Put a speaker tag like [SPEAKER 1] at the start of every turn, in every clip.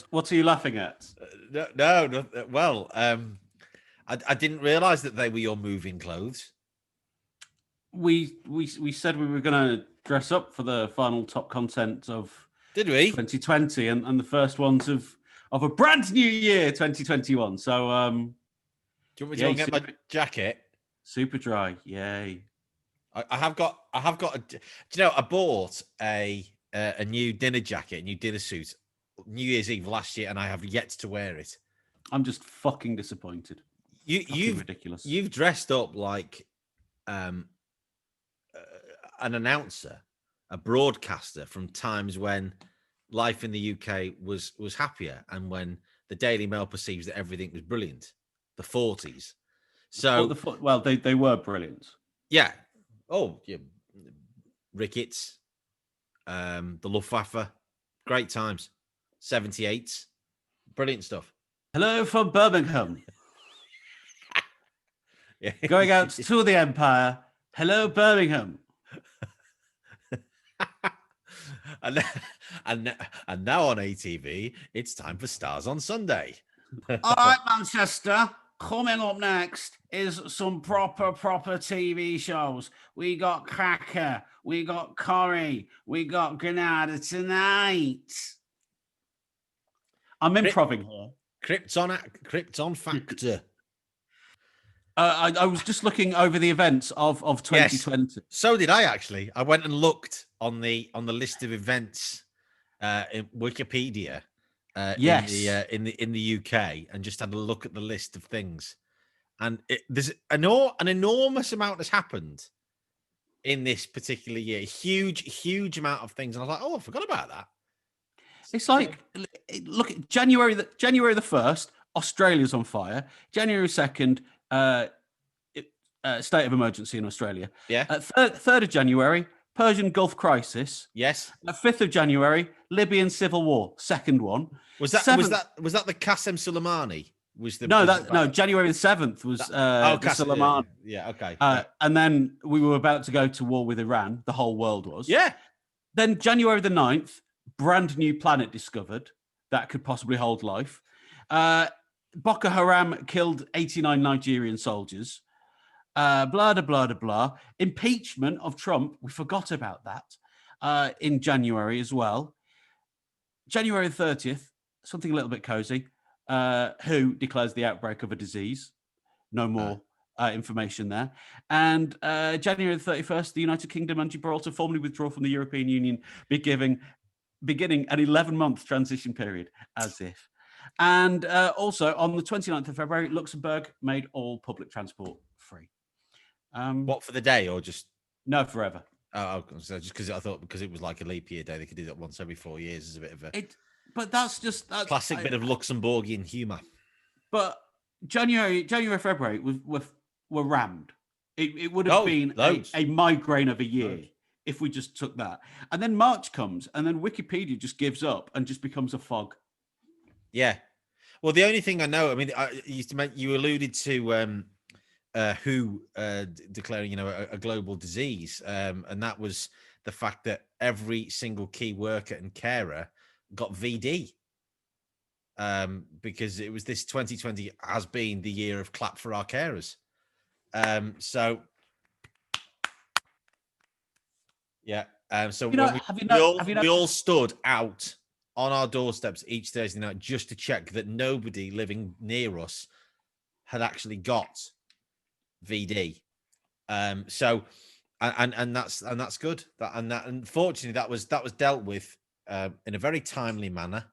[SPEAKER 1] What are you laughing at?
[SPEAKER 2] No. Well, I didn't realise that they were your moving clothes.
[SPEAKER 1] We said we were going to dress up for the final top content of
[SPEAKER 2] Did we?
[SPEAKER 1] 2020 and the first ones of a brand new year, 2021. So,
[SPEAKER 2] do you want me to go and get my jacket?
[SPEAKER 1] Super dry, yay!
[SPEAKER 2] I have got. Do you know? I bought a new dinner jacket, a new dinner suit, New Year's Eve last year, and I have yet to wear it.
[SPEAKER 1] I'm just fucking disappointed.
[SPEAKER 2] You've
[SPEAKER 1] ridiculous.
[SPEAKER 2] You've dressed up like an announcer, a broadcaster from times when life in the UK was happier and when the Daily Mail perceives that everything was brilliant. The 40s. So
[SPEAKER 1] they were brilliant.
[SPEAKER 2] Yeah. Oh, yeah. Ricketts, the Luftwaffe, great times. 78s, brilliant stuff.
[SPEAKER 1] Hello from Birmingham.
[SPEAKER 2] Yeah.
[SPEAKER 1] Going out to the Empire. Hello, Birmingham.
[SPEAKER 2] and now on ATV, it's time for Stars on Sunday.
[SPEAKER 1] All right, Manchester. Coming up next is some proper TV shows. We got Cracker, we got Corrie, we got Granada tonight. I'm improving here.
[SPEAKER 2] Krypton Factor.
[SPEAKER 1] I was just looking over the events of 2020.
[SPEAKER 2] Yes, so did I actually. I went and looked on the list of events in Wikipedia. In the UK, and just had a look at the list of things, and there's an enormous amount has happened in this particular year. Huge amount of things, and I was like, oh, I forgot about that.
[SPEAKER 1] It's like, look at January the 1st, Australia's on fire. January 2nd, state of emergency in Australia.
[SPEAKER 2] Yeah.
[SPEAKER 1] 3rd of January, Persian Gulf crisis.
[SPEAKER 2] Yes.
[SPEAKER 1] 5th of January, Libyan civil war. Second one.
[SPEAKER 2] Was that the Qasem Soleimani?
[SPEAKER 1] January the 7th was Soleimani.
[SPEAKER 2] Yeah. Okay.
[SPEAKER 1] And then we were about to go to war with Iran. The whole world was.
[SPEAKER 2] Yeah.
[SPEAKER 1] Then January the 9th, brand new planet discovered that could possibly hold life. Boko Haram killed 89 Nigerian soldiers. Blah, blah, blah, blah, blah. Impeachment of Trump. We forgot about that in January as well. January the 30th, something a little bit cozy. WHO declares the outbreak of a disease. No more information there. And January the 31st, the United Kingdom and Gibraltar formally withdraw from the European Union, beginning an 11-month transition period, as if. And also on the 29th of February, Luxembourg made all public transport free.
[SPEAKER 2] What, for the day or just?
[SPEAKER 1] No, forever.
[SPEAKER 2] Oh, so just because I thought because it was like a leap year day, they could do that once every 4 years as a bit of a.
[SPEAKER 1] But that's
[SPEAKER 2] classic bit of Luxembourgian humour.
[SPEAKER 1] But January, February were rammed. It would have been a migraine of a year if we just took that. And then March comes, and then Wikipedia just gives up and just becomes a fog.
[SPEAKER 2] Yeah. Well, the only thing I know, I mean, you alluded to WHO declaring, a global disease, and that was the fact that every single key worker and carer got VD, because it was this 2020 has been the year of clap for our carers. So yeah, so we all stood out on our doorsteps each Thursday night just to check that nobody living near us had actually got VD. So and that's good. And unfortunately that was dealt with in a very timely manner.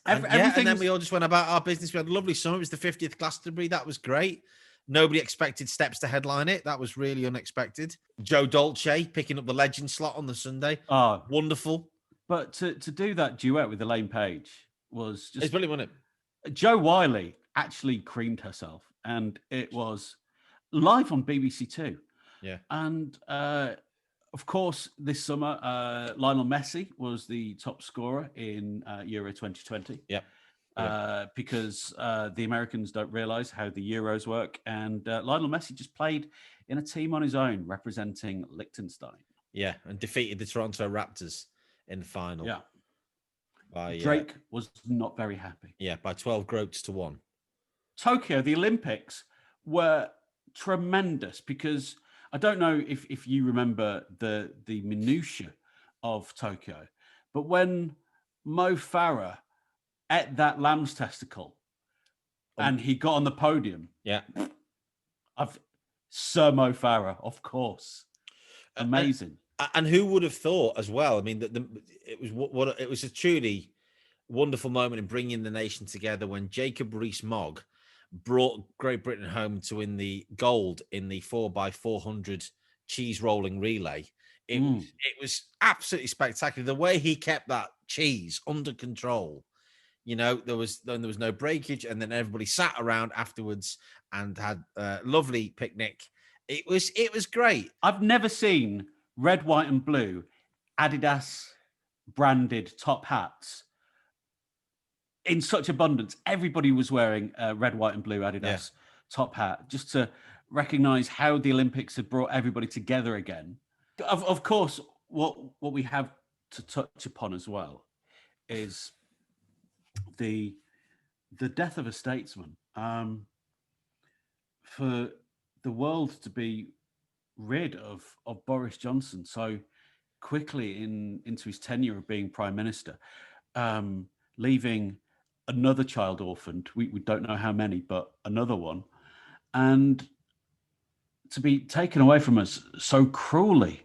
[SPEAKER 2] And then we all just went about our business. We had a lovely summer. It was the 50th Glastonbury. That was great. Nobody expected Steps to headline it. That was really unexpected. Joe Dolce picking up the legend slot on the Sunday.
[SPEAKER 1] Oh,
[SPEAKER 2] wonderful.
[SPEAKER 1] But to do that duet with Elaine Page was just...
[SPEAKER 2] It's brilliant, wasn't
[SPEAKER 1] it? Jo Wiley actually creamed herself, and it was live on BBC Two.
[SPEAKER 2] Yeah.
[SPEAKER 1] And of course, this summer, Lionel Messi was the top scorer in Euro 2020.
[SPEAKER 2] Yep.
[SPEAKER 1] Because the Americans don't realize how the Euros work. And Lionel Messi just played in a team on his own representing Liechtenstein.
[SPEAKER 2] Yeah, and defeated the Toronto Raptors in the final.
[SPEAKER 1] Yeah. Drake was not very happy.
[SPEAKER 2] Yeah, by 12 groats to 1.
[SPEAKER 1] Tokyo, the Olympics were tremendous because I don't know if you remember the minutiae of Tokyo, but when Mo Farah ate that lamb's testicle and he got on the podium, Sir Mo Farah, of course, amazing.
[SPEAKER 2] And who would have thought as well? I mean, it was a truly wonderful moment in bringing the nation together when Jacob Rees-Mogg brought Great Britain home to win the gold in the 4x400 cheese rolling relay. It was absolutely spectacular. The way he kept that cheese under control. There was no breakage, and then everybody sat around afterwards and had a lovely picnic. It was great.
[SPEAKER 1] I've never seen red, white, and blue Adidas branded top hats in such abundance. Everybody was wearing a red, white, and blue Adidas top hat just to recognize how the Olympics had brought everybody together again. Of course, what we have to touch upon as well is the death of a statesman. For the world to be rid of Boris Johnson so quickly into his tenure of being prime minister, leaving another child orphaned. We don't know how many, but another one, and to be taken away from us so cruelly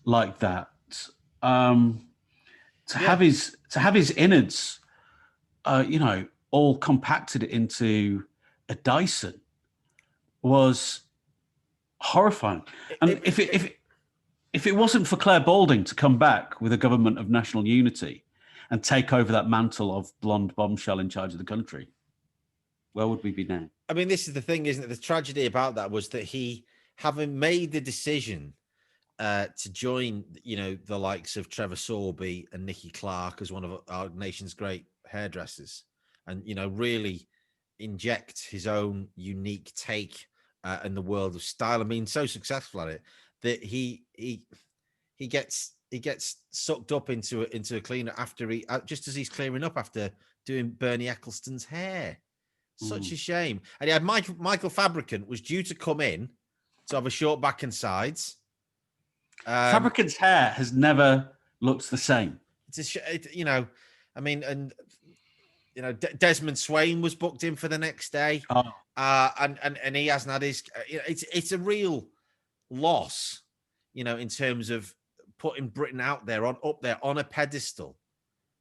[SPEAKER 1] like that. To have his innards, all compacted into a Dyson was horrifying. And if it wasn't for Claire Balding to come back with a government of national unity and take over that mantle of blonde bombshell in charge of the country, where would we be now?
[SPEAKER 2] I mean, this is the thing, isn't it? The tragedy about that was that he, having made the decision to join, the likes of Trevor Sorbie and Nicky Clark as one of our nation's great hairdressers, and really inject his own unique take in the world of style. I mean, so successful at it that he gets sucked up into a cleaner after just as he's clearing up after doing Bernie Ecclestone's hair. Such a shame. And he had Michael Fabricant was due to come in to have a short back and sides.
[SPEAKER 1] Fabricant's hair has never looked the same.
[SPEAKER 2] It's Desmond Swain was booked in for the next day, and he hasn't had his. It's a real loss, in terms of putting Britain up there on a pedestal,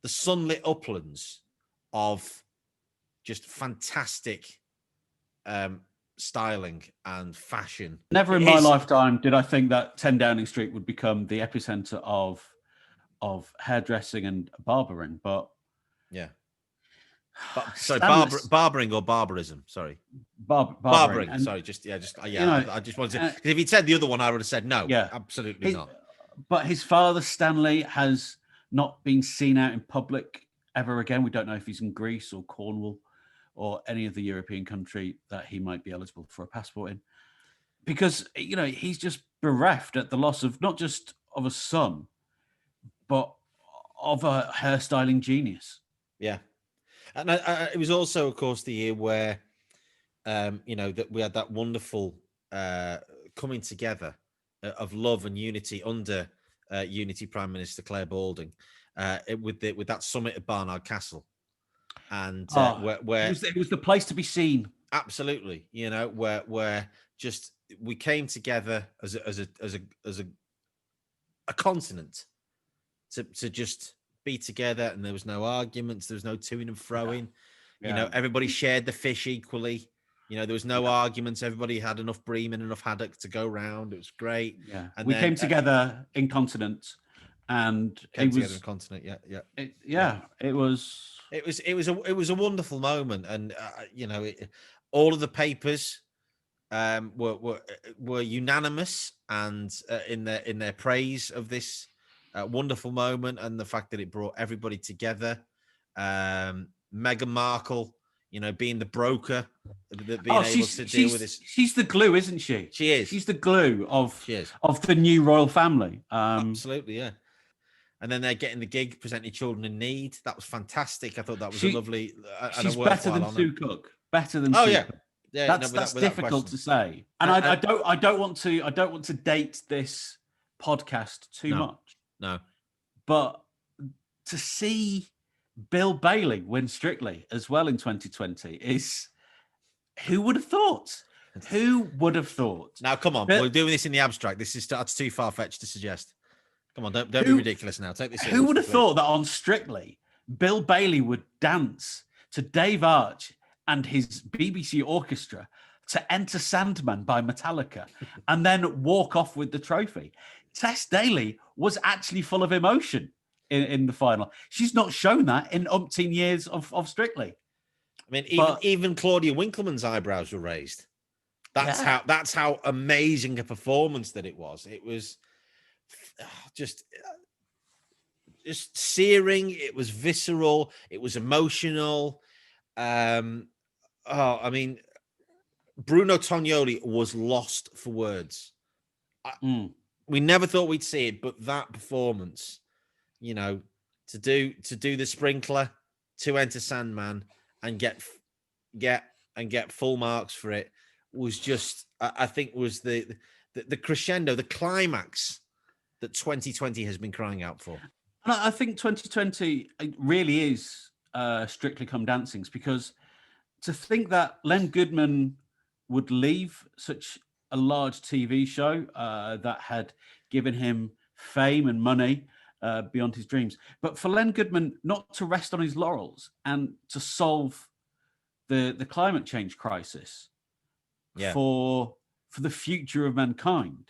[SPEAKER 2] the sunlit uplands of just fantastic styling and fashion.
[SPEAKER 1] Never in my lifetime did I think that 10 Downing Street would become the epicenter of hairdressing and barbering, but
[SPEAKER 2] barbering or barbarism. Sorry,
[SPEAKER 1] barbering.
[SPEAKER 2] And, sorry, I just wanted to. Because if he'd said the other one, I would have said no. Yeah, absolutely not.
[SPEAKER 1] But his father, Stanley, has not been seen out in public ever again. We don't know if he's in Greece or Cornwall or any other European country that he might be eligible for a passport in, because he's just bereft at the loss of not just of a son, but of a hairstyling genius.
[SPEAKER 2] Yeah. And it was also, of course, the year where, that we had that wonderful coming together of love and unity under Unity Prime Minister Claire Balding, with that summit at Barnard Castle, and where
[SPEAKER 1] it was the place to be seen.
[SPEAKER 2] Absolutely, where just we came together as a continent to just be together, and there was no arguments, there was no toing and froing. Everybody shared the fish equally. There was no arguments. Everybody had enough bream and enough haddock to go round. It was great.
[SPEAKER 1] Yeah, and we came together in continent, and it was
[SPEAKER 2] in continent.
[SPEAKER 1] It
[SPEAKER 2] was a wonderful moment, and all of the papers were unanimous and in their praise of this wonderful moment and the fact that it brought everybody together. Meghan Markle, being the broker, being able to deal with this.
[SPEAKER 1] She's the glue, isn't she?
[SPEAKER 2] She is.
[SPEAKER 1] She's the glue of the new royal family.
[SPEAKER 2] Absolutely, yeah. and then they're getting the gig presenting Children in Need. That was fantastic. I thought that was a lovely.
[SPEAKER 1] She's better than Sue Cook. Better than
[SPEAKER 2] Sue
[SPEAKER 1] Sue
[SPEAKER 2] yeah.
[SPEAKER 1] Cook.
[SPEAKER 2] Yeah,
[SPEAKER 1] that's difficult to say, and I don't want to date this podcast too much.
[SPEAKER 2] No,
[SPEAKER 1] but to see Bill Bailey win Strictly as well in 2020 is, who would have thought? Who would have thought?
[SPEAKER 2] Now, come on, we're doing this in the abstract. That's too far fetched to suggest. Come on, don't be ridiculous now. Take this.
[SPEAKER 1] Who would have thought that on Strictly, Bill Bailey would dance to Dave Arch and his BBC orchestra to Enter Sandman by Metallica and then walk off with the trophy? Tess Daly was actually full of emotion in the final. She's not shown that in umpteen years of Strictly.
[SPEAKER 2] I mean, even Claudia Winkleman's eyebrows were raised. That's how amazing a performance that it was. It was just searing. It was visceral. It was emotional. I mean, Bruno Tonioli was lost for words. We never thought we'd see it, but that performance, you know, to do the sprinkler, to Enter Sandman, and get full marks for it was just, I think, was the crescendo, the climax that 2020 has been crying out for.
[SPEAKER 1] And I think 2020 really is Strictly Come Dancing's, because to think that Len Goodman would leave such a large TV show that had given him fame and money beyond his dreams, but for Len Goodman not to rest on his laurels and to solve the climate change crisis for the future of mankind.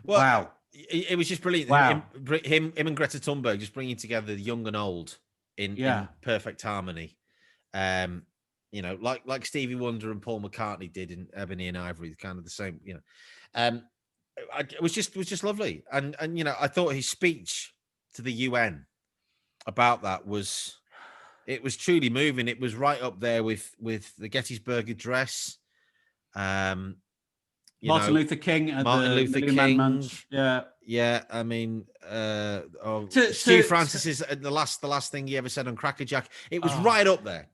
[SPEAKER 2] Well,
[SPEAKER 1] wow.
[SPEAKER 2] It was just brilliant. Wow. Him and Greta Thunberg just bringing together the young and old in perfect harmony. You know, like Stevie Wonder and Paul McCartney did in Ebony and Ivory, kind of the same. You know, it was just lovely. And you know, I thought his speech to the UN about that was truly moving. It was right up there with the Gettysburg Address.
[SPEAKER 1] Martin Luther King at the Man Manch.
[SPEAKER 2] Yeah. I mean, Stu Francis's the last thing he ever said on Cracker Jack. It was right up there.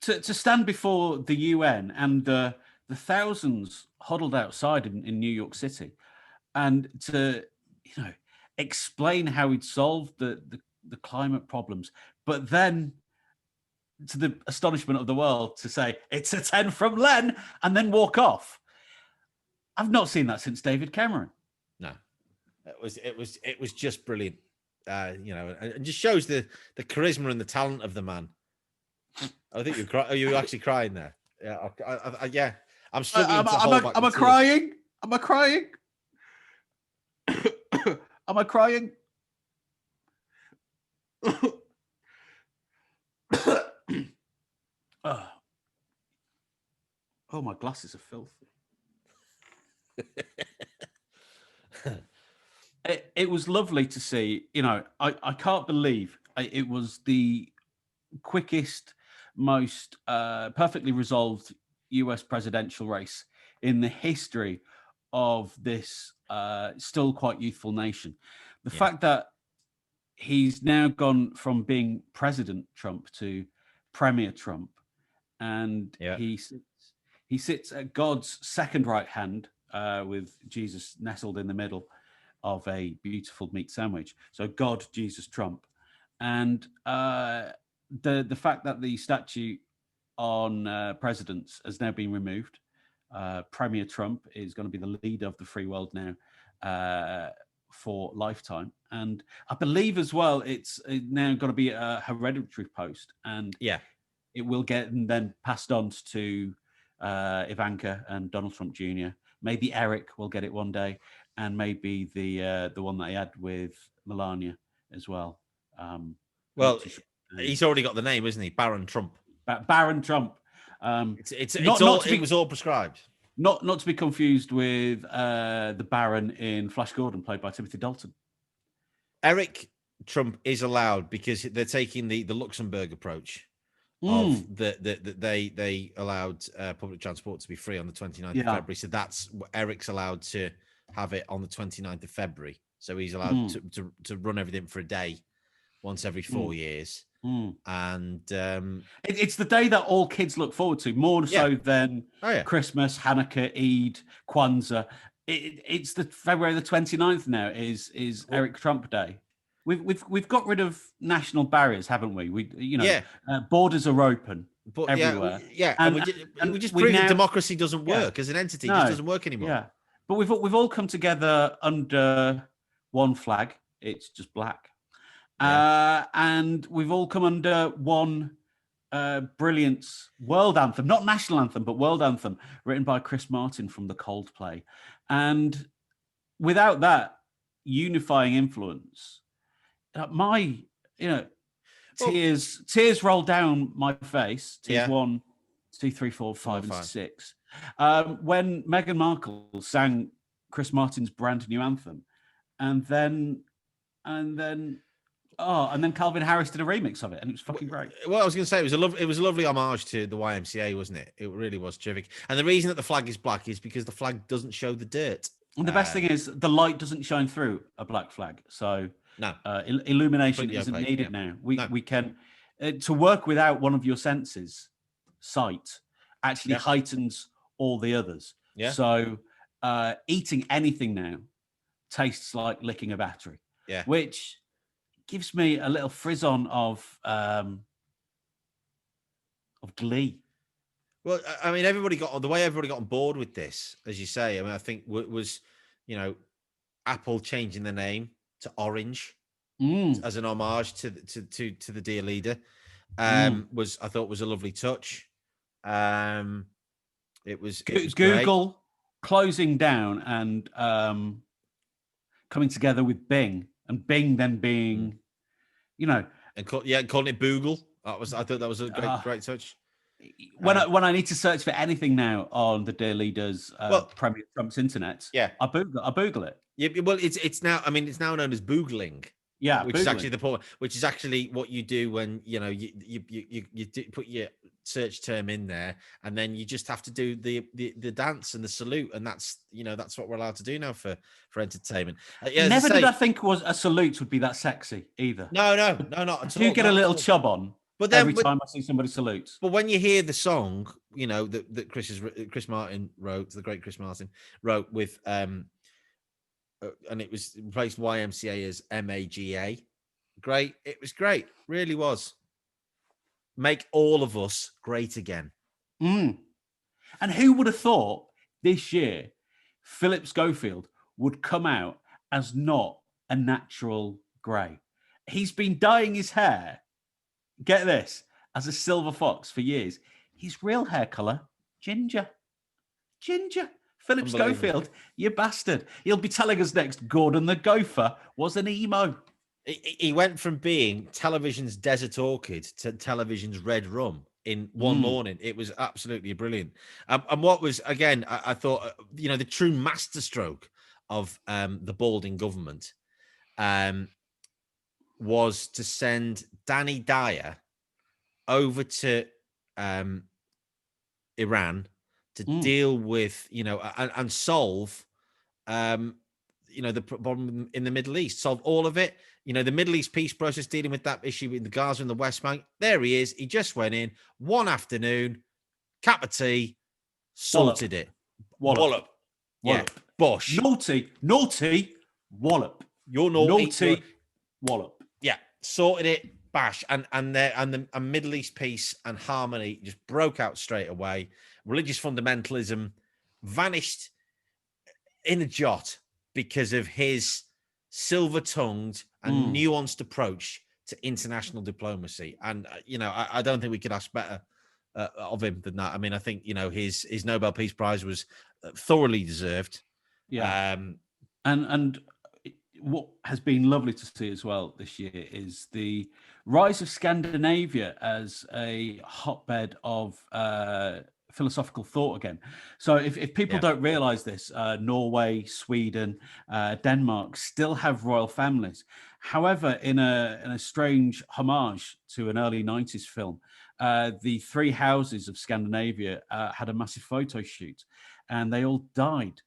[SPEAKER 1] To stand before the UN and the thousands huddled outside in New York City, and to explain how he'd solved the climate problems, but then, to the astonishment of the world, to say it's a 10 from Len and then walk off. I've not seen that since David Cameron.
[SPEAKER 2] No, it was just brilliant. You know, and just shows the charisma and the talent of the man. I think you're crying. Are you actually crying there? Yeah, I'm struggling to hold back.
[SPEAKER 1] Am I crying? Am I crying? Am I crying? Oh, my glasses are filthy. It was lovely to see. You know, I can't believe it was the quickest, most perfectly resolved US presidential race in the history of this still quite youthful nation. The fact that he's now gone from being President Trump to Premier Trump, and he sits at God's second right hand with Jesus nestled in the middle of a beautiful meat sandwich. So God, Jesus, Trump. And the fact that the statue on presidents has now been removed. Premier Trump is going to be the leader of the free world now for lifetime. And I believe as well, it's now going to be a hereditary post. And it will get then passed on to Ivanka and Donald Trump Jr. Maybe Eric will get it one day, and maybe the one that he had with Melania as well.
[SPEAKER 2] Well, he's already got the name, isn't he? Baron Trump.
[SPEAKER 1] Baron Trump.
[SPEAKER 2] It was all prescribed.
[SPEAKER 1] Not to be confused with the Baron in Flash Gordon, played by Timothy Dalton.
[SPEAKER 2] Eric Trump is allowed because they're taking the Luxembourg approach. Of they allowed public transport to be free on the 29th of February. So that's Eric's allowed to have it on the 29th of February. so he's allowed to run everything for a day once every 4 years. And
[SPEAKER 1] it's the day that all kids look forward to, more so than Christmas, Hanukkah, Eid, Kwanzaa. It's the February the 29th now is Eric Trump Day. We've got rid of national barriers, haven't we? Borders are open everywhere.
[SPEAKER 2] And we just prove that democracy doesn't work as an entity. It just doesn't work anymore.
[SPEAKER 1] Yeah, but we've all come together under one flag. It's just black. And we've all come under one brilliant world anthem, not national anthem, but world anthem, written by Chris Martin from the Coldplay. And without that unifying influence, tears roll down my face. Tears 1, 2, 3, 4, 5, and 6. When Meghan Markle sang Chris Martin's brand new anthem, and then Calvin Harris did a remix of it, and it was fucking great.
[SPEAKER 2] Well, I was going to say it was a lovely homage to the YMCA, wasn't it? It really was terrific. And the reason that the flag is black is because the flag doesn't show the dirt.
[SPEAKER 1] And the best thing is the light doesn't shine through a black flag, so illumination isn't needed now. We can to work without one of your senses, sight, actually heightens all the others. Yeah. So eating anything now tastes like licking a battery.
[SPEAKER 2] Yeah.
[SPEAKER 1] Which gives me a little frisson of glee.
[SPEAKER 2] Well, I mean, everybody got on board with this, as you say. I mean, I think was, Apple changing the name to Orange as an homage to the dear leader. I thought was a lovely touch. It was
[SPEAKER 1] Google
[SPEAKER 2] great.
[SPEAKER 1] Closing down and coming together with Bing, and Bing then being,
[SPEAKER 2] and calling it Boogle. I thought that was a great touch.
[SPEAKER 1] When I need to search for anything now on the dear leader's Premier Trump's internet, I Google it.
[SPEAKER 2] Yeah, well, it's now. I mean, it's now known as Boogling.
[SPEAKER 1] Yeah,
[SPEAKER 2] which is actually the point. Which is actually what you do when you put your search term in there, and then you just have to do the dance and the salute, and that's what we're allowed to do now for entertainment.
[SPEAKER 1] Never did I think a salute would be that sexy either.
[SPEAKER 2] No, not at all.
[SPEAKER 1] You get a little chub on. But then, every time I see somebody salutes.
[SPEAKER 2] But when you hear the song, that Chris Martin wrote, the great Chris Martin wrote with, and it was replaced YMCA as MAGA. Great. It was great. Really was. Make all of us great again.
[SPEAKER 1] And who would have thought this year Philip Schofield would come out as not a natural grey? He's been dyeing his hair, get this, as a silver fox for years. His real hair colour, ginger. Philip Schofield, you bastard. He'll be telling us next Gordon the Gopher was an emo.
[SPEAKER 2] He went from being television's Desert Orchid to television's Red Rum in one morning. It was absolutely brilliant. And what was, again, I thought, the true masterstroke of the Balding government was to send Danny Dyer over to Iran to deal with, and solve, the problem in the Middle East, solve all of it. The Middle East peace process, dealing with that issue in the Gaza and the West Bank. There he is. He just went in one afternoon, cup of tea, sorted it.
[SPEAKER 1] Wallop.
[SPEAKER 2] Yeah. Bosh.
[SPEAKER 1] Naughty. Wallop.
[SPEAKER 2] You're naughty.
[SPEAKER 1] Naughty. Wallop.
[SPEAKER 2] Yeah. Sorted it. Bash. And the Middle East peace and harmony just broke out straight away. Religious fundamentalism vanished in a jot because of his silver-tongued and nuanced approach to international diplomacy. And, I don't think we could ask better of him than that. I mean, I think, his Nobel Peace Prize was thoroughly deserved.
[SPEAKER 1] Yeah. And what has been lovely to see as well this year is the rise of Scandinavia as a hotbed of philosophical thought again. So if people don't realize this, Norway, Sweden, Denmark still have royal families. However, in a strange homage to an early 90s film, the three houses of Scandinavia had a massive photo shoot, and they all died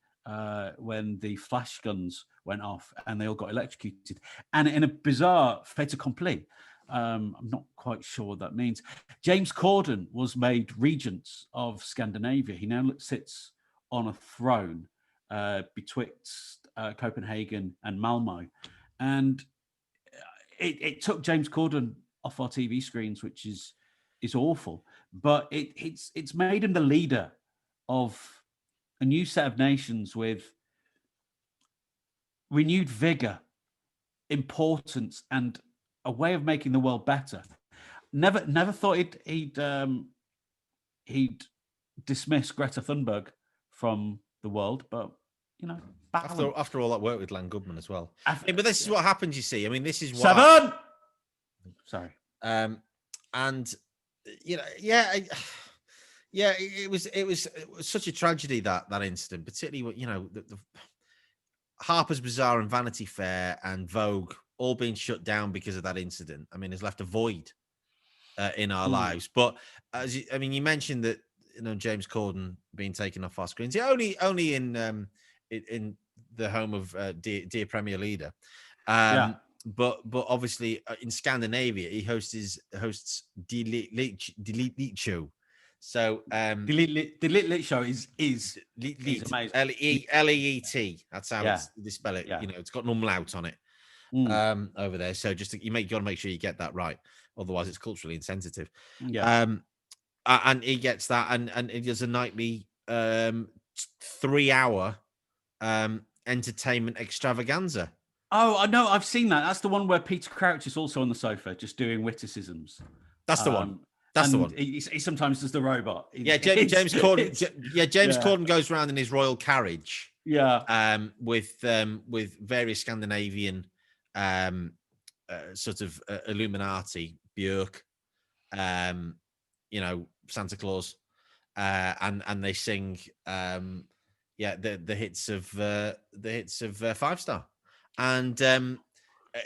[SPEAKER 1] when the flash guns went off and they all got electrocuted. And in a bizarre fait accompli, I'm not quite sure what that means, James Corden was made regent of Scandinavia. He now sits on a throne betwixt Copenhagen and Malmo. And it took James Corden off our TV screens, which is awful. But it's made him the leader of a new set of nations with renewed vigor, importance, and a way of making the world better. Never thought he'd dismiss Greta Thunberg from the world, but
[SPEAKER 2] after all that work with Len Goodman as well. But this is what happens, you see. I mean, this is what
[SPEAKER 1] 7. Sorry.
[SPEAKER 2] And it was such a tragedy, that incident, particularly the Harper's Bazaar and Vanity Fair and Vogue all being shut down because of that incident. I mean, it's left a void in our lives. But you mentioned that James Corden being taken off our screens. Only in the home of dear Premier Leader. But obviously in Scandinavia, he hosts Delete Show. So
[SPEAKER 1] Delete Show is amazing.
[SPEAKER 2] L-E-E-T. That's how they spell it. Yeah. It's got an umlaut on it over there. So just you got to make sure you get that right. Otherwise, it's culturally insensitive.
[SPEAKER 1] Yeah.
[SPEAKER 2] And he gets that, and it does a nightly 3-hour entertainment extravaganza.
[SPEAKER 1] Oh, I know. I've seen that. That's the one where Peter Crouch is also on the sofa, just doing witticisms.
[SPEAKER 2] That's the one. That's the one.
[SPEAKER 1] He sometimes does the robot.
[SPEAKER 2] James Corden. James Corden goes around in his royal carriage.
[SPEAKER 1] Yeah.
[SPEAKER 2] With various Scandinavian sort of Illuminati, Björk, Santa Claus, and they sing the hits of Five Star, and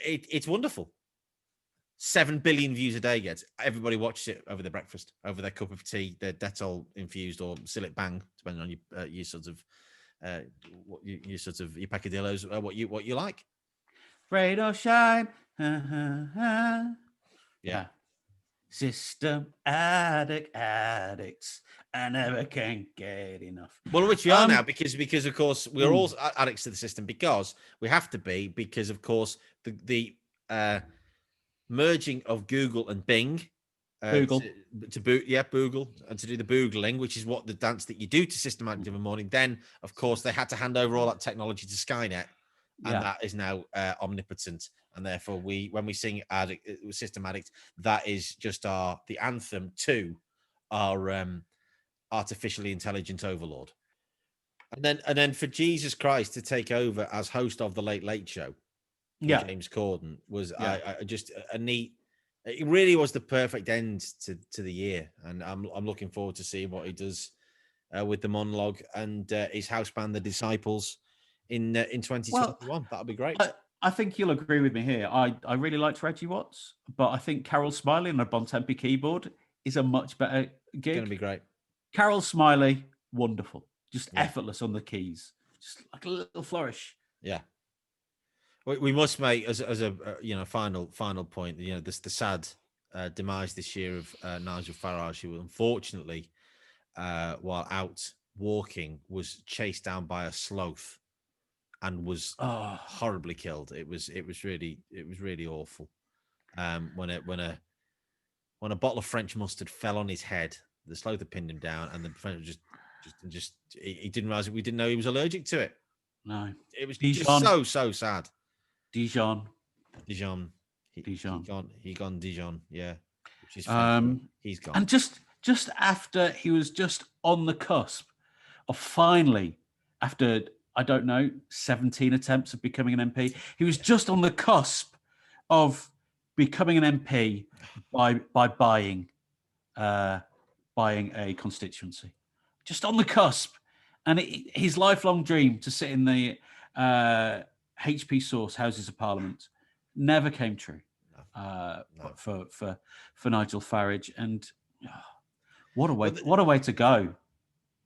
[SPEAKER 2] it's wonderful. 7 billion views a day gets. Everybody watches it over their breakfast, over their cup of tea, their Dettol infused or Sillet Bang, depending on your sort of your peccadillos, what you like.
[SPEAKER 1] Rain or shine.
[SPEAKER 2] Yeah.
[SPEAKER 1] System addicts. I never can get enough.
[SPEAKER 2] Well, which we are now, because of course we're all addicts to the system, because we have to be, because of course the merging of Google and Bing,
[SPEAKER 1] Google
[SPEAKER 2] Google, and to do the boogling, which is what the dance that you do to systematic in the morning. Then, of course, they had to hand over all that technology to Skynet, and that is now omnipotent. And therefore, when we sing System Addict, that is just the anthem to our artificially intelligent overlord. And then for Jesus Christ to take over as host of the Late Late Show, James Corden was just a neat. It really was the perfect end to the year, and I'm looking forward to seeing what he does with the monologue and his house band, the Disciples, in 2021.
[SPEAKER 1] Well,
[SPEAKER 2] that'll be great.
[SPEAKER 1] I think you'll agree with me here. I really liked Reggie Watts, but I think Carol Smiley on a Bontempi keyboard is a much better gig.
[SPEAKER 2] It's going to be great. Carol
[SPEAKER 1] Smiley, wonderful, just effortless on the keys, just like a little flourish.
[SPEAKER 2] Yeah. We must make as a final point. The sad demise this year of Nigel Farage, who unfortunately, while out walking, was chased down by a sloth and was horribly killed. It was really awful. When a bottle of French mustard fell on his head, the sloth had pinned him down, and the French just he didn't realize it. We didn't know he was allergic to it.
[SPEAKER 1] No,
[SPEAKER 2] it was just so sad.
[SPEAKER 1] Dijon.
[SPEAKER 2] He gone Dijon, yeah. Which is he's gone.
[SPEAKER 1] And just after he was just on the cusp of finally, after 17 attempts of becoming an MP, he was just on the cusp of becoming an MP by buying a constituency, just on the cusp, and his lifelong dream to sit in the HP Source Houses of Parliament never came true. No. For Nigel Farage, and what a way to go.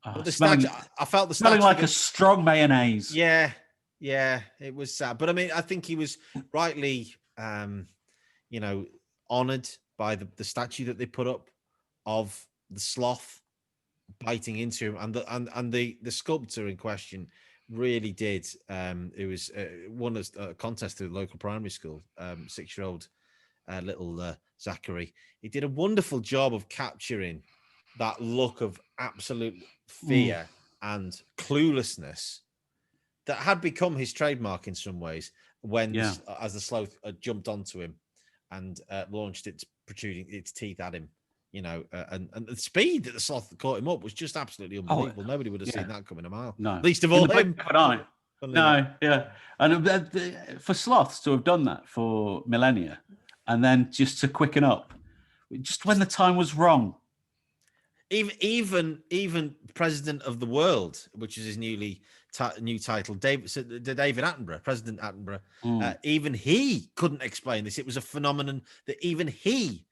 [SPEAKER 2] But the statue, I felt the
[SPEAKER 1] smelling like a strong mayonnaise.
[SPEAKER 2] Yeah, it was sad. But I mean, I think he was rightly, honoured by the statue that they put up of the sloth biting into him, and the sculptor in question really did. It was won a contest through the local primary school. 6-year-old little Zachary. He did a wonderful job of capturing that look of absolute fear and cluelessness that had become his trademark in some ways when as the sloth jumped onto him and launched its protruding its teeth at him, and the speed that the sloth caught him up was just absolutely unbelievable. Nobody would have seen that coming a mile.
[SPEAKER 1] No,
[SPEAKER 2] least of all him.
[SPEAKER 1] No, yeah, and for sloths to have done that for millennia, and then just to quicken up, just when the time was wrong.
[SPEAKER 2] Even President of the World, which is his new title, David Attenborough, President Attenborough, even he couldn't explain this. It was a phenomenon that even he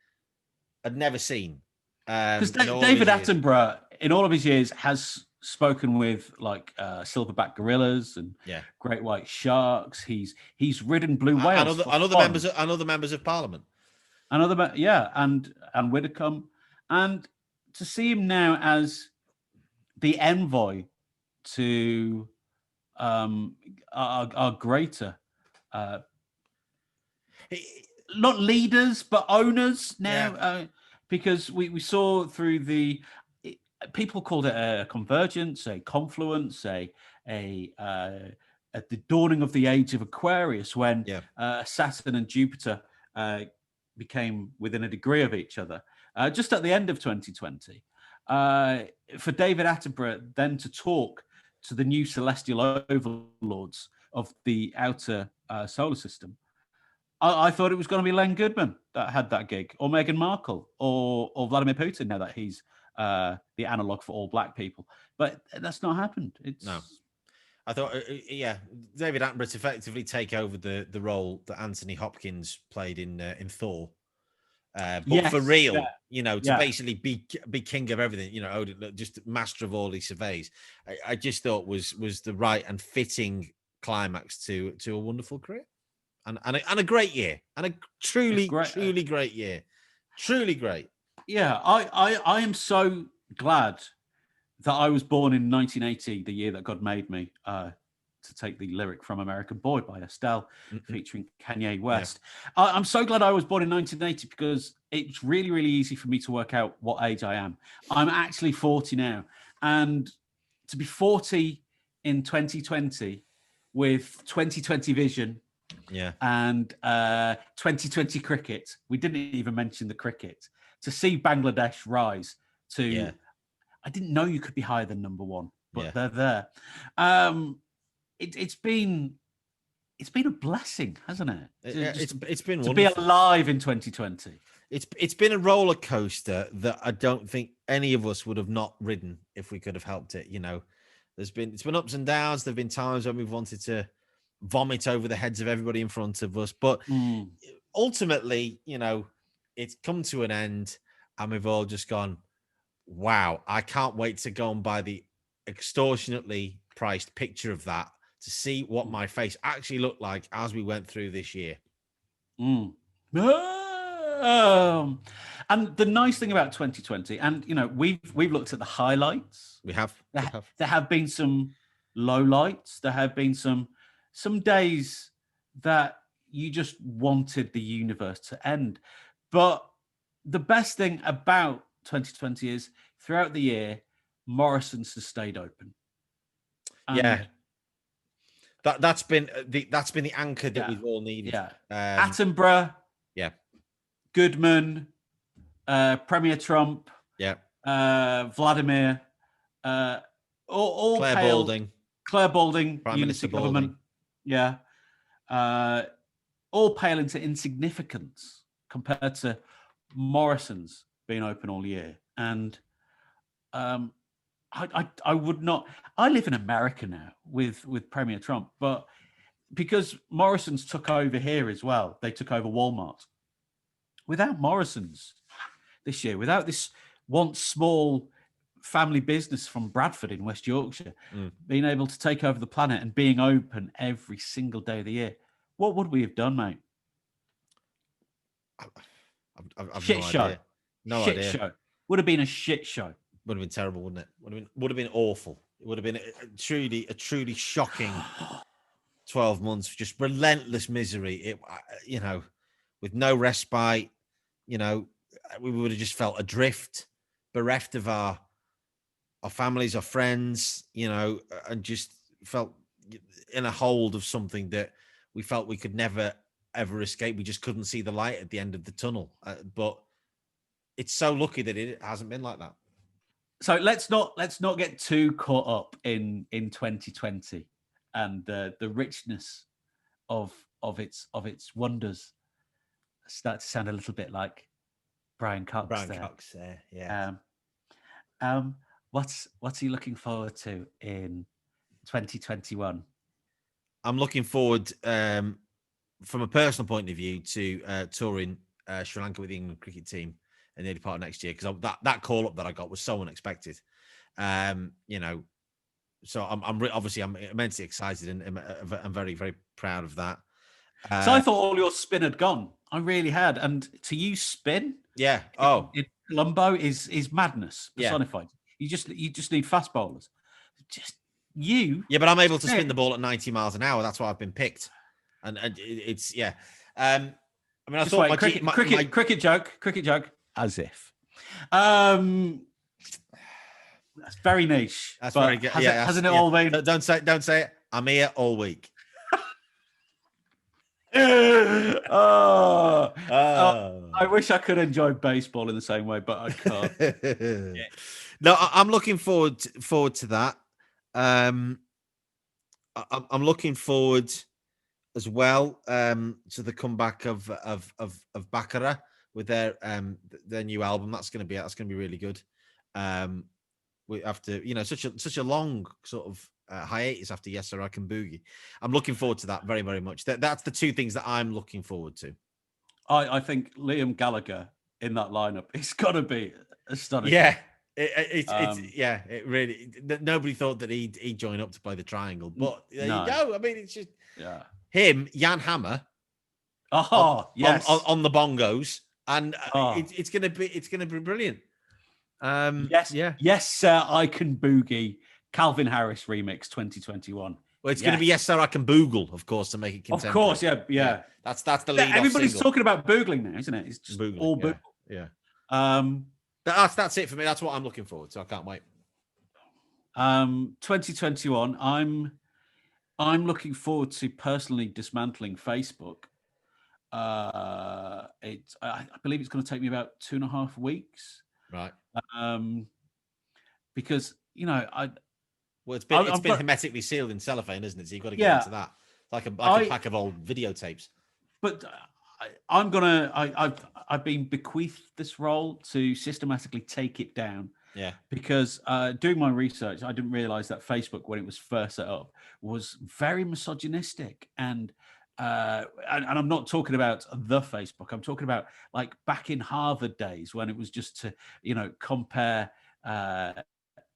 [SPEAKER 2] had never seen.
[SPEAKER 1] Because David Attenborough, in all of his years, has spoken with like silverback gorillas and great white sharks. He's ridden blue whales
[SPEAKER 2] and other members of Parliament,
[SPEAKER 1] and Widdicombe, and to see him now as the envoy to our greater, not leaders but owners now, because we saw through people called it a convergence, a confluence, at the dawning of the age of Aquarius, when Saturn and Jupiter became within a degree of each other. Just at the end of 2020, for David Attenborough then to talk to the new celestial overlords of the outer solar system, I thought it was going to be Len Goodman that had that gig, or Meghan Markle, or Vladimir Putin, now that he's the analog for all black people. But that's not happened.
[SPEAKER 2] No. I thought, David Attenborough to effectively take over the role that Anthony Hopkins played in Thor. But for real, to basically be king of everything, just master of all he surveys. I just thought was the right and fitting climax to a wonderful career, and a great year, and a truly great year, truly great.
[SPEAKER 1] Yeah, I am so glad that I was born in 1980, the year that God made me. To take the lyric from American Boy by Estelle, featuring Kanye West. Yeah. I'm so glad I was born in 1980 because it's really, really easy for me to work out what age I am. I'm actually 40 now. And to be 40 in 2020 with 2020 vision and 2020 cricket, we didn't even mention the cricket, to see Bangladesh rise to, I didn't know you could be higher than number one, but they're there. It's been a blessing, hasn't it?
[SPEAKER 2] It's been
[SPEAKER 1] to
[SPEAKER 2] wonderful.
[SPEAKER 1] Be alive in 2020.
[SPEAKER 2] It's been a roller coaster that I don't think any of us would have not ridden if we could have helped it. It's been ups and downs. There've been times when we've wanted to vomit over the heads of everybody in front of us, but ultimately, it's come to an end, and we've all just gone, "Wow! I can't wait to go and buy the extortionately priced picture of that." To see what my face actually looked like as we went through this year.
[SPEAKER 1] And the nice thing about 2020, and we've looked at the highlights.
[SPEAKER 2] We have.
[SPEAKER 1] There have been some lowlights. There have been some days that you just wanted the universe to end. But the best thing about 2020 is throughout the year, Morrison's has stayed open. And
[SPEAKER 2] That's been the anchor that we've all needed.
[SPEAKER 1] Attenborough, Goodman, Premier Trump, Vladimir, all Claire Balding,
[SPEAKER 2] Prime Minister
[SPEAKER 1] government, all pale into insignificance compared to Morrison's being open all year. And I would not. I live in America now with Premier Trump, but because Morrison's took over here as well, they took over Walmart. Without Morrison's this year, without this once small family business from Bradford in West Yorkshire, being able to take over the planet and being open every single day of the year, what would we have done, mate?
[SPEAKER 2] I've
[SPEAKER 1] shit
[SPEAKER 2] no
[SPEAKER 1] show.
[SPEAKER 2] idea. No
[SPEAKER 1] shit
[SPEAKER 2] idea.
[SPEAKER 1] show. Would have been a shit show.
[SPEAKER 2] Would have been terrible, wouldn't it? Would have been awful. It would have been a truly shocking 12 months, just relentless misery. It, with no respite, we would have just felt adrift, bereft of our families, our friends, and just felt in a hold of something that we felt we could never ever escape. We just couldn't see the light at the end of the tunnel. But it's so lucky that it hasn't been like that.
[SPEAKER 1] So let's not get too caught up in 2020 and the richness of its wonders. Start to sound a little bit like Brian Cox.
[SPEAKER 2] Cox there, yeah.
[SPEAKER 1] What's he looking forward to in 2021?
[SPEAKER 2] I'm looking forward, from a personal point of view, to touring Sri Lanka with the England cricket team in the early part of next year, because that call up that I got was so unexpected. So I'm immensely excited, and I'm very, very proud of that.
[SPEAKER 1] So I thought all your spin had gone. I really had, and to use spin,
[SPEAKER 2] yeah,
[SPEAKER 1] in Colombo is madness personified. Yeah. You just need fast bowlers. Yeah,
[SPEAKER 2] but I'm able to spin the ball at 90 miles an hour. That's why I've been picked, and it's yeah. I thought
[SPEAKER 1] cricket joke. As if. That's very niche.
[SPEAKER 2] That's very good.
[SPEAKER 1] Hasn't it all been?
[SPEAKER 2] Don't say it. I'm here all week.
[SPEAKER 1] I wish I could enjoy baseball in the same way, but I can't.
[SPEAKER 2] Yeah. No, I'm looking forward to that. I'm looking forward as well to the comeback of Baccarat with their new album. That's going to be really good. We after such a long sort of hiatus after Yes Sir I Can Boogie. I'm looking forward to that very, very much. That's the two things that I'm looking forward to.
[SPEAKER 1] I think Liam Gallagher in that lineup, it's got to be astonishing.
[SPEAKER 2] Yeah, it really. Nobody thought that he'd join up to play the triangle, but there you go. I mean, it's just him, Jan Hammer.
[SPEAKER 1] Yes,
[SPEAKER 2] on the bongos, and it's gonna be brilliant.
[SPEAKER 1] Yes, Sir I Can Boogie. Calvin Harris remix 2021.
[SPEAKER 2] Well, it's going to be Yes Sir I Can Boogle, of course, to make it contemporary.
[SPEAKER 1] Of course, yeah.
[SPEAKER 2] That's the lead.
[SPEAKER 1] Everybody's talking about boogling now, isn't it? It's just boogling, all boogle.
[SPEAKER 2] Yeah. That's it for me. That's what I'm looking forward to. I can't wait.
[SPEAKER 1] 2021. I'm looking forward to personally dismantling Facebook. I believe it's going to take me about 2.5 weeks.
[SPEAKER 2] Right.
[SPEAKER 1] Because
[SPEAKER 2] it's been hermetically sealed in cellophane, isn't it? So you've got to get into that. It's like a pack of old videotapes.
[SPEAKER 1] But I've been bequeathed this role to systematically take it down.
[SPEAKER 2] Yeah.
[SPEAKER 1] Because doing my research, I didn't realize that Facebook, when it was first set up, was very misogynistic. And I'm not talking about the Facebook. I'm talking about like back in Harvard days when it was just to, compare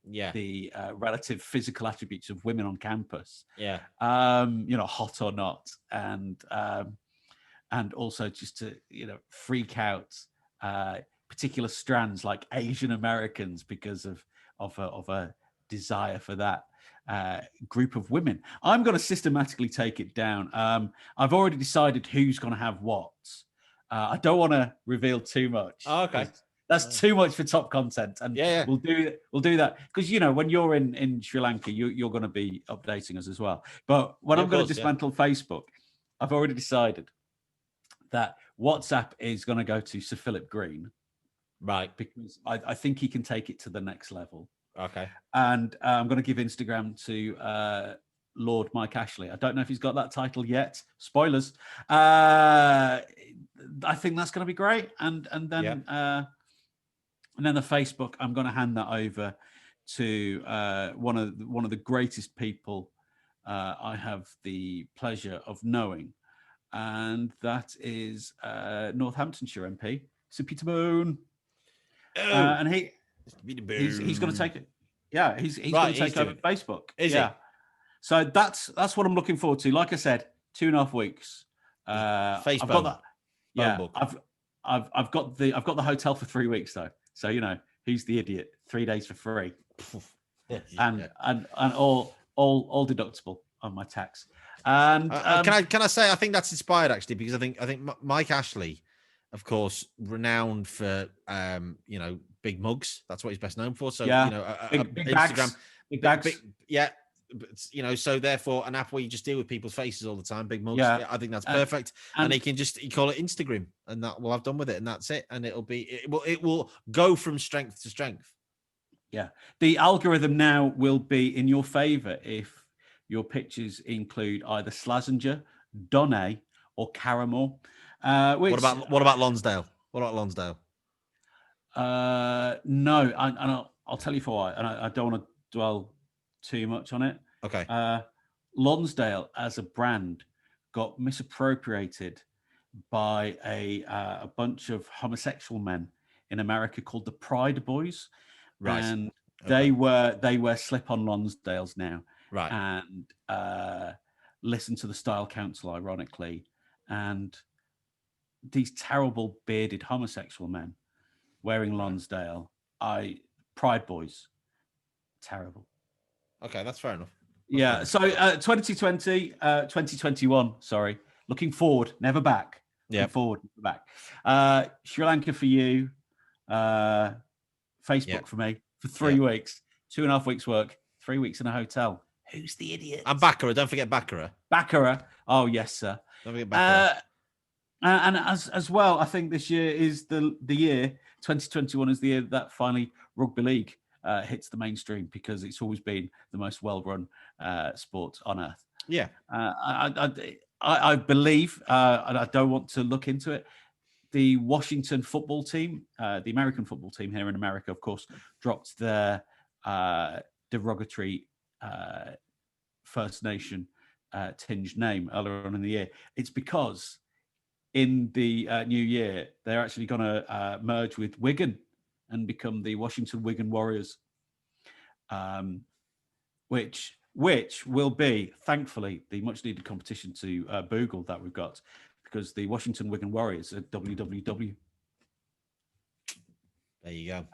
[SPEAKER 1] the relative physical attributes of women on campus.
[SPEAKER 2] Yeah.
[SPEAKER 1] Hot or not. And also just to, freak out particular strands like Asian Americans because of a desire for that group of women. I'm going to systematically take it down. I've already decided who's going to have what. I don't want to reveal too much.
[SPEAKER 2] Oh, okay.
[SPEAKER 1] That's too much for top content, and we'll do that because when you're in Sri Lanka, you're going to be updating us as well. But when I'm going to dismantle Facebook, I've already decided that WhatsApp is going to go to Sir Philip Green,
[SPEAKER 2] right?
[SPEAKER 1] Because I think he can take it to the next level.
[SPEAKER 2] Okay.
[SPEAKER 1] And I'm going to give Instagram to Lord Mike Ashley. I don't know if he's got that title yet. Spoilers. I think that's going to be great, and then. And then the Facebook, I'm going to hand that over to one of the greatest people I have the pleasure of knowing, and that is Northamptonshire MP Sir Peter Boone. And He's going to take it. Yeah, he's
[SPEAKER 2] Right,
[SPEAKER 1] going to
[SPEAKER 2] he's
[SPEAKER 1] take over
[SPEAKER 2] doing
[SPEAKER 1] Facebook.
[SPEAKER 2] Is
[SPEAKER 1] yeah.
[SPEAKER 2] he?
[SPEAKER 1] So that's what I'm looking forward to. Like I said, 2.5 weeks.
[SPEAKER 2] Face
[SPEAKER 1] I've got
[SPEAKER 2] bone.
[SPEAKER 1] that.
[SPEAKER 2] Bone
[SPEAKER 1] Yeah,
[SPEAKER 2] book.
[SPEAKER 1] I've got the hotel for 3 weeks though. So he's the idiot. 3 days for free, and all deductible on my tax. And
[SPEAKER 2] can I say I think that's inspired actually, because I think Mike Ashley, of course, renowned for big mugs. That's what he's best known for. So
[SPEAKER 1] big
[SPEAKER 2] Instagram,
[SPEAKER 1] big bags.
[SPEAKER 2] So therefore an app where you just deal with people's faces all the time, big mugs.
[SPEAKER 1] Yeah,
[SPEAKER 2] I think that's perfect. And he call it Instagram, and that will have done with it, and that's it. And it will go from strength to strength.
[SPEAKER 1] Yeah, the algorithm now will be in your favor if your pictures include either Slazenger, Donny, or Caramel.
[SPEAKER 2] What about Lonsdale? What about Lonsdale?
[SPEAKER 1] No, I'll tell you for why, and I don't want to dwell too much on it.
[SPEAKER 2] Okay.
[SPEAKER 1] Lonsdale as a brand got misappropriated by a bunch of homosexual men in America called the Pride Boys.
[SPEAKER 2] Right.
[SPEAKER 1] And they wear slip-on Lonsdales now.
[SPEAKER 2] Right.
[SPEAKER 1] And listen to the Style Council, ironically. And these terrible bearded homosexual men wearing Lonsdale, Pride Boys. Terrible.
[SPEAKER 2] Okay, that's fair enough.
[SPEAKER 1] Yeah. So 2020, 2021, sorry. Looking forward, never back.
[SPEAKER 2] Yeah.
[SPEAKER 1] Forward, never back. Sri Lanka for you. Facebook for me for 3 weeks, 2.5 weeks work, 3 weeks in a hotel. Who's the idiot?
[SPEAKER 2] And Baccarat, don't forget Baccarat.
[SPEAKER 1] Baccarat. Oh yes, sir.
[SPEAKER 2] Don't forget Baccarat.
[SPEAKER 1] And as well, I think this year is the year. 2021 is the year that finally rugby league hits the mainstream, because it's always been the most well-run sport on earth.
[SPEAKER 2] Yeah.
[SPEAKER 1] I believe, and I don't want to look into it, the Washington football team, the American football team here in America, of course, dropped their derogatory First Nation tinged name earlier on in the year. It's because in the new year, they're actually going to merge with Wigan and become the Washington Wigan Warriors, which will be, thankfully, the much-needed competition to Boogle that we've got, because the Washington Wigan Warriors are WWW.
[SPEAKER 2] There you go.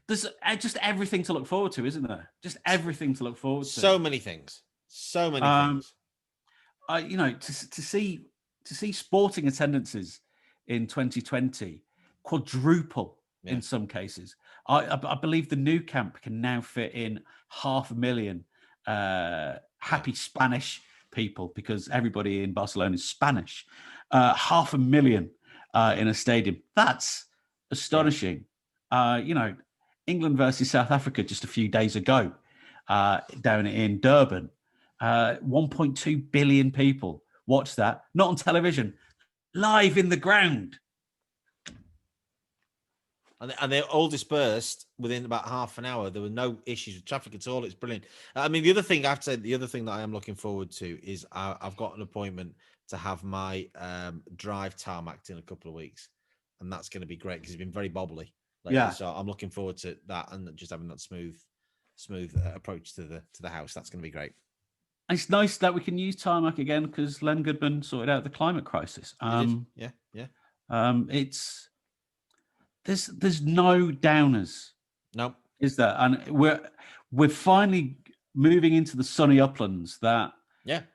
[SPEAKER 1] There's just everything to look forward to, isn't there? Just everything to look forward to.
[SPEAKER 2] So many things.
[SPEAKER 1] To see sporting attendances in 2020 quadruple in some cases. I believe the new camp can now fit in 500,000 happy Spanish people, because everybody in Barcelona is Spanish. 500,000 in a stadium. That's astonishing. England versus South Africa just a few days ago down in Durban. 1.2 billion people watched that, not on television, live in the ground.
[SPEAKER 2] And they're all dispersed within about half an hour. There were no issues with traffic at all. It's brilliant. I mean, the other thing that I am looking forward to is I've got an appointment to have my drive tarmacked in a couple of weeks. And that's going to be great because it's been very bobbly lately. Yeah. So I'm looking forward to that and just having that smooth approach to the house. That's going to be great.
[SPEAKER 1] It's nice that we can use tarmac again because Len Goodman sorted out the climate crisis.
[SPEAKER 2] Yeah.
[SPEAKER 1] It's there's no downers.
[SPEAKER 2] No,
[SPEAKER 1] is there? And we're finally moving into the sunny uplands that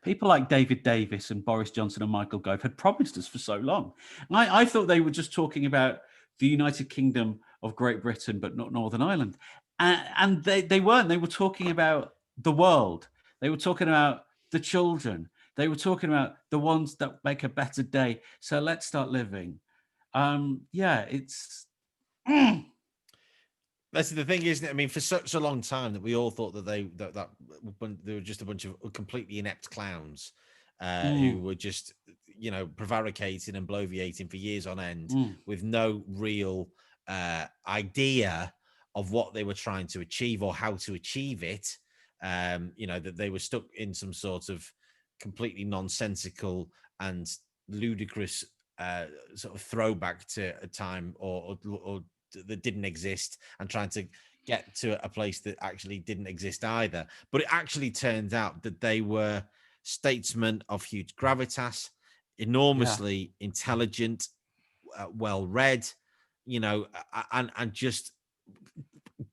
[SPEAKER 1] people like David Davis and Boris Johnson and Michael Gove had promised us for so long. And I thought they were just talking about the United Kingdom of Great Britain, but not Northern Ireland. And they weren't. They were talking about the world. They were talking about the children. They were talking about the ones that make a better day. So let's start living. It's.
[SPEAKER 2] That's the thing, isn't it? I mean, for such a long time that we all thought that they were just a bunch of completely inept clowns who were just, prevaricating and bloviating for years on end with no real idea of what they were trying to achieve or how to achieve it. That they were stuck in some sort of completely nonsensical and ludicrous sort of throwback to a time or that didn't exist and trying to get to a place that actually didn't exist either. But it actually turned out that they were statesmen of huge gravitas, enormously intelligent, well read, and just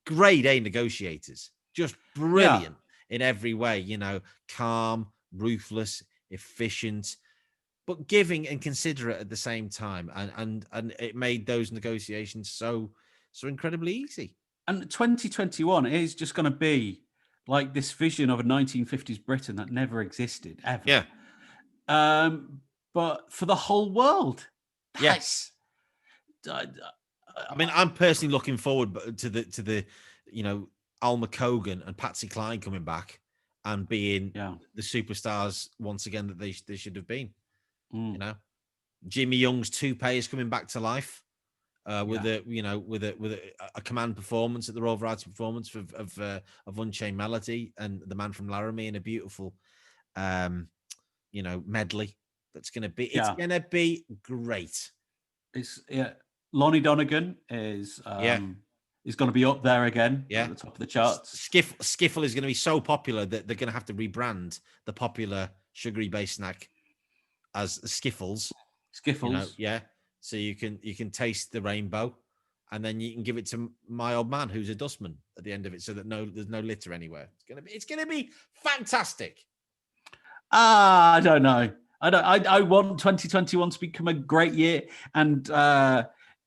[SPEAKER 2] grade A negotiators, just brilliant in every way, calm, ruthless, efficient, but giving and considerate at the same time. And it made those negotiations so incredibly easy.
[SPEAKER 1] And 2021 is just going to be like this vision of a 1950s Britain that never existed ever.
[SPEAKER 2] Yeah.
[SPEAKER 1] But for the whole world.
[SPEAKER 2] Yes. I mean, I'm personally looking forward to the Alma Cogan and Patsy Cline coming back and being the superstars once again that they should have been. Jimmy Young's toupee is coming back to life with a command performance at the Royal Variety performance of Unchained Melody and The Man from Laramie, and a beautiful medley that's going to be going to be great.
[SPEAKER 1] It's Lonnie Donegan is going to be up there again at the top of the charts.
[SPEAKER 2] Skiffle is going to be so popular that they're going to have to rebrand the popular sugary based snack as Skiffles. So you can taste the rainbow, and then you can give it to my old man who's a dustman at the end of it, so that there's no litter anywhere. It's gonna be fantastic.
[SPEAKER 1] I don't know. I want 2021 to become a great year, and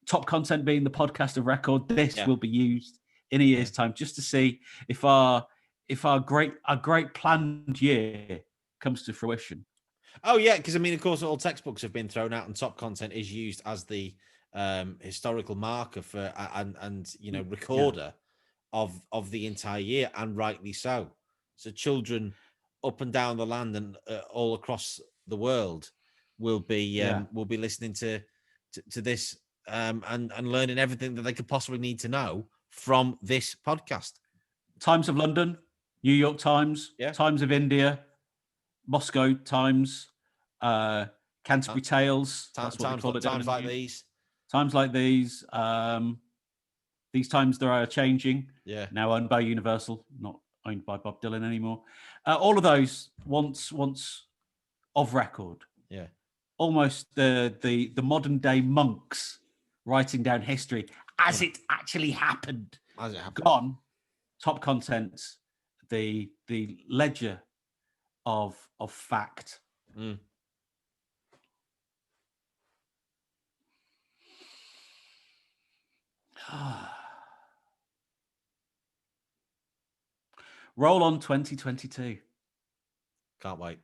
[SPEAKER 1] Top Content being the podcast of record, this will be used in a year's time just to see if our great planned year comes to fruition.
[SPEAKER 2] Oh yeah, because I mean, of course, all textbooks have been thrown out, and Top Content is used as the historical marker for and recorder of the entire year, and rightly so. So children up and down the land and all across the world will be listening to this and learning everything that they could possibly need to know from this podcast.
[SPEAKER 1] Times of London, New York Times, Times of India, Moscow Times, Canterbury Tales. That's what we call it.
[SPEAKER 2] Times like these.
[SPEAKER 1] Times like these. These times they are changing.
[SPEAKER 2] Yeah.
[SPEAKER 1] Now owned by Universal, not owned by Bob Dylan anymore. All of those once of record.
[SPEAKER 2] Yeah.
[SPEAKER 1] Almost the modern day monks writing down history as it actually happened.
[SPEAKER 2] As it happened.
[SPEAKER 1] Gone. Top Content, the ledger of fact. Roll on 2022.
[SPEAKER 2] Can't wait.